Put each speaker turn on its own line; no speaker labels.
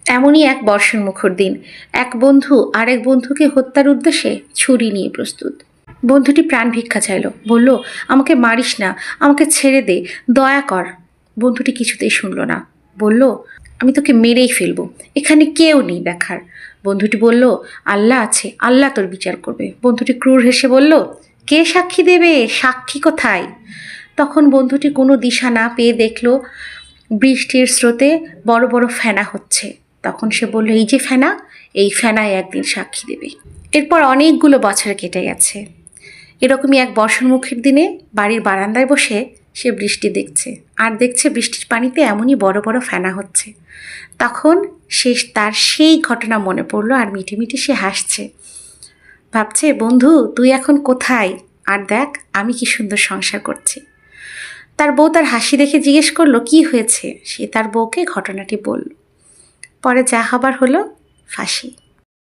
এমনই এক বর্ষণ মুখর দিন। এক বন্ধু আরেক বন্ধুকে হত্যার উদ্দেশ্যে ছুরি নিয়ে প্রস্তুত। বন্ধুটি প্রাণ ভিক্ষা চাইল, বলল, আমাকে মারিস না, আমাকে ছেড়ে দে, দয়া কর। বন্ধুটি কিছুতেই শুনল না, বলল, আমি তোকে মেরেই ফেলবো, এখানে কেউ নেই দেখার। বন্ধুটি বলল, আল্লাহ আছে, আল্লাহ তোর বিচার করবে। বন্ধুটি ক্রূর হেসে বলল, কে সাক্ষী দেবে, সাক্ষী কোথায়? তখন বন্ধুটি কোনো দিশা না পেয়ে দেখল বৃষ্টির স্রোতে বড় বড় ফেনা হচ্ছে। তখন সে বলল, এই যে ফেনা, এই ফেনায় একদিন সাক্ষী দেবে। এরপর অনেকগুলো বছর কেটে গেছে। এরকমই এক বর্ষণমুখীর দিনে বাড়ির বারান্দায় বসে সে বৃষ্টি দেখছে, আর দেখছে বৃষ্টির পানিতে এমনই বড় বড় ফেনা হচ্ছে। তখন তার সেই ঘটনা মনে পড়লো, আর মিঠে মিঠে সে হাসছে। ভাবছে, বন্ধু তুই এখন কোথায়? আর দেখ আমি কি সুন্দর সংসার করছি। তার বউ তার হাসি দেখে জিজ্ঞেস করলো, কি হয়েছে? সে তার বউকে ঘটনাটি বলল। পরে যা হবার হলো, ফাঁসি।